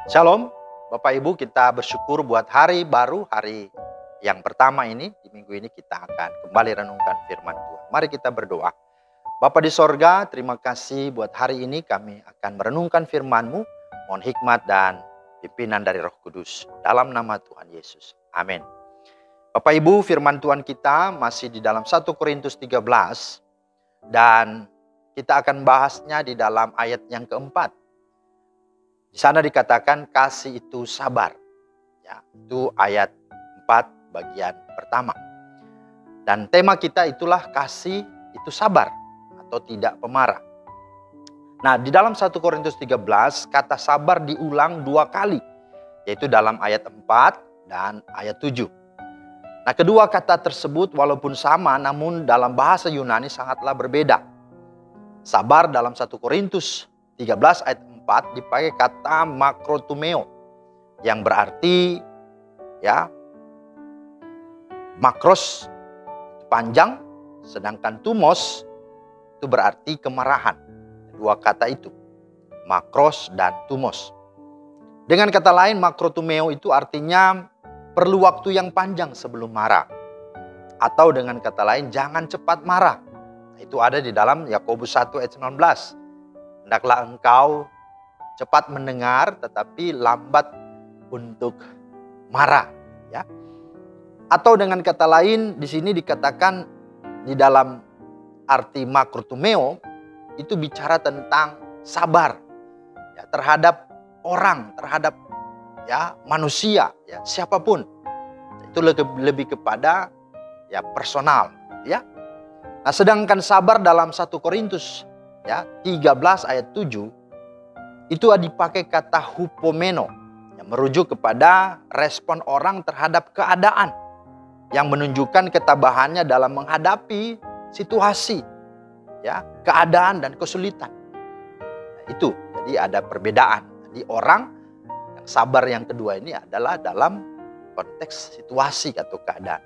Shalom, Bapak Ibu, kita bersyukur buat hari baru, hari yang pertama ini. Di minggu ini kita akan kembali renungkan firman Tuhan. Mari kita berdoa. Bapa di sorga, terima kasih buat hari ini kami akan merenungkan firman-Mu. Mohon hikmat dan pimpinan dari Roh Kudus. Dalam nama Tuhan Yesus. Amin. Bapak Ibu, firman Tuhan kita masih di dalam 1 Korintus 13. Dan kita akan bahasnya di dalam ayat yang keempat. Di sana dikatakan kasih itu sabar. Ya, itu ayat 4 bagian pertama. Dan tema kita itulah kasih itu sabar atau tidak pemarah. Nah, di dalam 1 Korintus 13 kata sabar diulang 2 kali. Yaitu dalam ayat 4 dan ayat 7. Nah, kedua kata tersebut walaupun sama namun dalam bahasa Yunani sangatlah berbeda. Sabar dalam 1 Korintus 13 ayat 4 dipakai kata makrotumeo yang berarti ya makros panjang, sedangkan tumos itu berarti kemarahan. Dua kata itu, makros dan tumos. Dengan kata lain, makrotumeo itu artinya perlu waktu yang panjang sebelum marah. Atau dengan kata lain, jangan cepat marah. Itu ada di dalam Yakobus 1 ayat 19. Hendaklah engkau cepat mendengar tetapi lambat untuk marah, ya. Atau dengan kata lain di sini dikatakan di dalam arti makrotumeo itu bicara tentang sabar ya, terhadap orang, terhadap ya manusia, ya siapapun. Itu lebih kepada ya personal, ya. Nah, sedangkan sabar dalam 1 Korintus ya 13 ayat 7 itu dipakai kata hupomeno yang merujuk kepada respon orang terhadap keadaan yang menunjukkan ketabahannya dalam menghadapi situasi ya, keadaan dan kesulitan. Nah, itu jadi ada perbedaan. Jadi orang yang sabar yang kedua ini adalah dalam konteks situasi atau keadaan.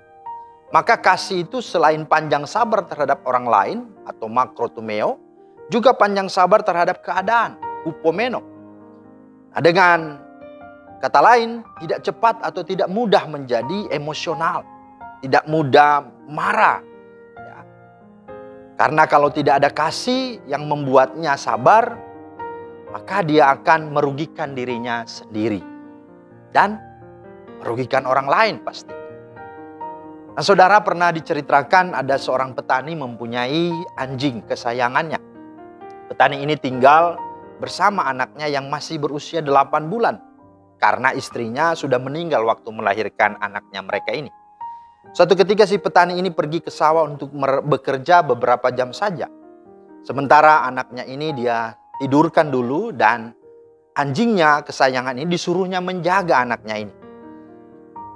Maka kasih itu selain panjang sabar terhadap orang lain atau makrotumeo, juga panjang sabar terhadap keadaan, hupomeno. Nah, dengan kata lain, tidak cepat atau tidak mudah menjadi emosional, tidak mudah marah. Ya. Karena kalau tidak ada kasih yang membuatnya sabar, maka dia akan merugikan dirinya sendiri dan merugikan orang lain pasti. Nah, saudara, pernah diceritakan ada seorang petani mempunyai anjing kesayangannya. Petani ini tinggal bersama anaknya yang masih berusia 8 bulan. Karena istrinya sudah meninggal waktu melahirkan anaknya mereka ini. Suatu ketika si petani ini pergi ke sawah untuk bekerja beberapa jam saja. Sementara anaknya ini dia tidurkan dulu dan anjingnya kesayangan ini disuruhnya menjaga anaknya ini.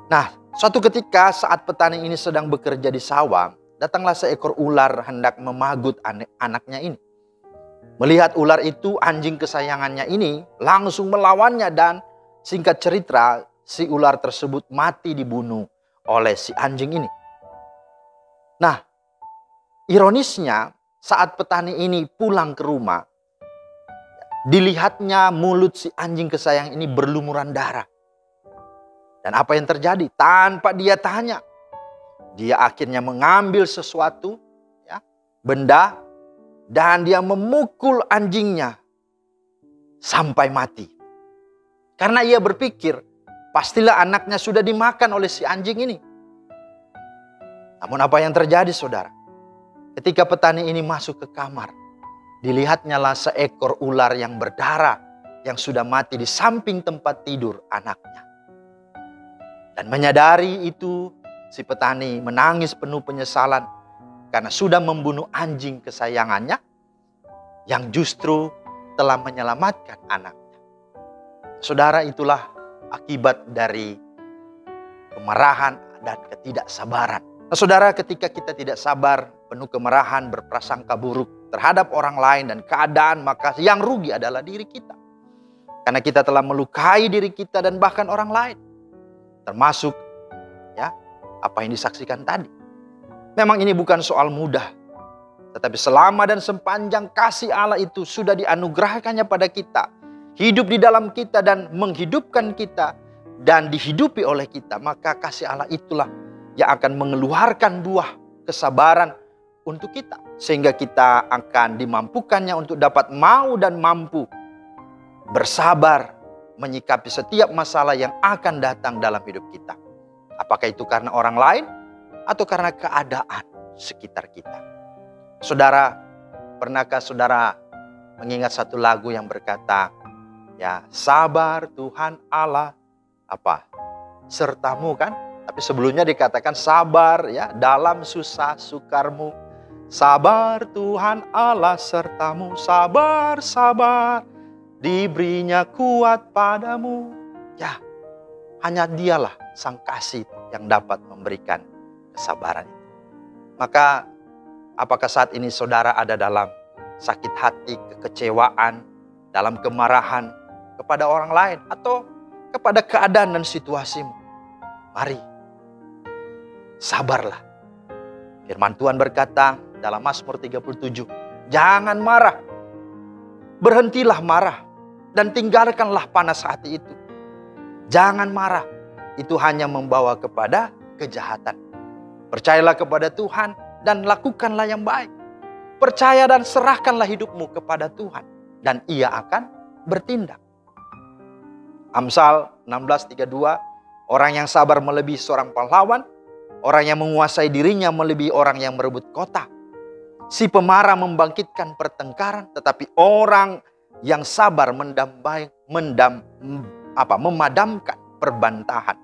Nah, suatu ketika saat petani ini sedang bekerja di sawah, datanglah seekor ular hendak memagut anaknya ini. Melihat ular itu, anjing kesayangannya ini langsung melawannya dan singkat cerita si ular tersebut mati dibunuh oleh si anjing ini. Nah, ironisnya saat petani ini pulang ke rumah, dilihatnya mulut si anjing kesayang ini berlumuran darah. Dan apa yang terjadi? Tanpa dia tanya, dia akhirnya mengambil sesuatu, ya, benda, dan dia memukul anjingnya sampai mati. Karena ia berpikir, pastilah anaknya sudah dimakan oleh si anjing ini. Namun apa yang terjadi, saudara? Ketika petani ini masuk ke kamar, dilihatnya lah seekor ular yang berdarah yang sudah mati di samping tempat tidur anaknya. Dan menyadari itu, si petani menangis penuh penyesalan karena sudah membunuh anjing kesayangannya yang justru telah menyelamatkan anaknya. Saudara, itulah akibat dari kemarahan dan ketidaksabaran. Nah, saudara, ketika kita tidak sabar, penuh kemarahan, berprasangka buruk terhadap orang lain dan keadaan, maka yang rugi adalah diri kita. Karena kita telah melukai diri kita dan bahkan orang lain. Termasuk ya apa yang disaksikan tadi. Memang ini bukan soal mudah. Tetapi selama dan sepanjang kasih Allah itu sudah dianugerahkannya pada kita, hidup di dalam kita dan menghidupkan kita dan dihidupi oleh kita, maka kasih Allah itulah yang akan mengeluarkan buah kesabaran untuk kita. Sehingga kita akan dimampukannya untuk dapat mau dan mampu bersabar menyikapi setiap masalah yang akan datang dalam hidup kita. Apakah itu karena orang lain atau karena keadaan sekitar kita. Saudara, pernahkah saudara mengingat satu lagu yang berkata, ya, sabar Tuhan Allah sertamu, kan? Tapi sebelumnya dikatakan sabar ya dalam susah sukarmu. Sabar Tuhan Allah sertamu, sabar, sabar, diberinya kuat padamu. Ya, hanya Dialah Sang Kasih yang dapat memberikan kesabaran itu. Maka apakah saat ini saudara ada dalam sakit hati, kekecewaan, dalam kemarahan kepada orang lain atau kepada keadaan dan situasimu? Mari, sabarlah. Firman Tuhan berkata dalam Mazmur 37, jangan marah, berhentilah marah, dan tinggalkanlah panas hati itu. Jangan marah, itu hanya membawa kepada kejahatan. Percayalah kepada Tuhan dan lakukanlah yang baik. Percaya dan serahkanlah hidupmu kepada Tuhan, dan Ia akan bertindak. Amsal 16:32, orang yang sabar melebihi seorang pahlawan, orang yang menguasai dirinya melebihi orang yang merebut kota. Si pemarah membangkitkan pertengkaran, tetapi orang yang sabar memadamkan perbantahan.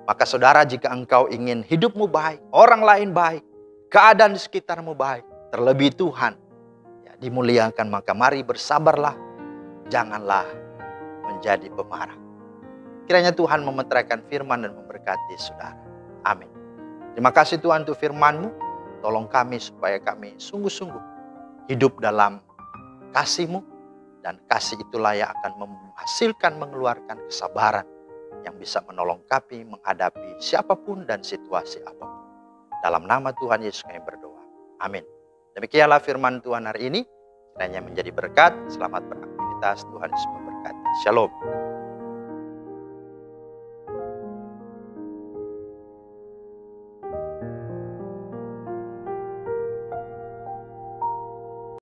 Maka saudara, jika engkau ingin hidupmu baik, orang lain baik, keadaan di sekitarmu baik, terlebih Tuhan ya, dimuliakan, maka mari bersabarlah, janganlah menjadi pemarah. Kiranya Tuhan memeteraikan firman dan memberkati saudara. Amin. Terima kasih Tuhan untuk firman-Mu. Tolong kami supaya kami sungguh-sungguh hidup dalam kasih-Mu, dan kasih itulah yang akan menghasilkan, mengeluarkan kesabaran yang bisa menolong kami menghadapi siapapun dan situasi apapun. Dalam nama Tuhan Yesus kami berdoa. Amin. Demikianlah firman Tuhan hari ini. Kiranya menjadi berkat. Selamat beraktivitas. Tuhan Yesus memberkati. Shalom.